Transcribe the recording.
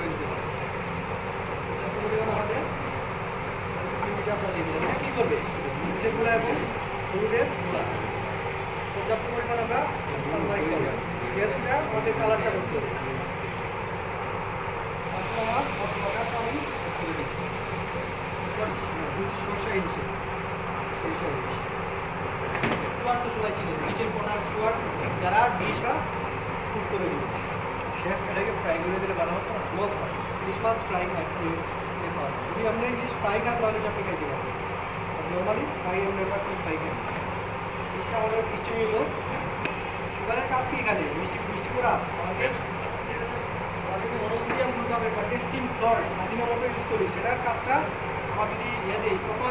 করে দিতে পারেন। পর্যাপ্ত পরিমাণ আমাদের ক্রিমিটা আপনার দিয়ে দিলাম। এটা কী করবে? নিচের গোড়া এবং শরীরের গোড়া পর্যাপ্ত পরিমাণ আমরা সানলাইট পাবো। যেহেতু এটা আমাদের কালারটা করতে হবে। তারপর আমার বাটারটা আমি তুলে দিচ্ছি। সরষা ইলিশ সরষা ইলিশ স্টুয়ার তো সবাই চিনেন, নিচের পটার স্টুয়ার যারা ডিশটা কুক করে দিবে। শেফ এটাকে ফ্রাই করে দিলে ভালো হতো না? মত হয় ইলিশ মাছ ফ্রাই খাওয়া। যদি আমরা ইলিশ ফ্রাই খান তাহলে আপনি খাইতে পারবেন। নর্মালি ফ্রাই আমরা ফ্রাই খাই। ইলিশটা আমাদের সিস্টেম হলো সুগারের কাজ কি এখানে মিষ্টি মিষ্টি করা আমাদের মনোসোডিয়াম গ্লুটামেট বা টেস্টিং সল্ট আমি মতো ইউজ করি, সেটার কাজটা আমার যদি দিই তখন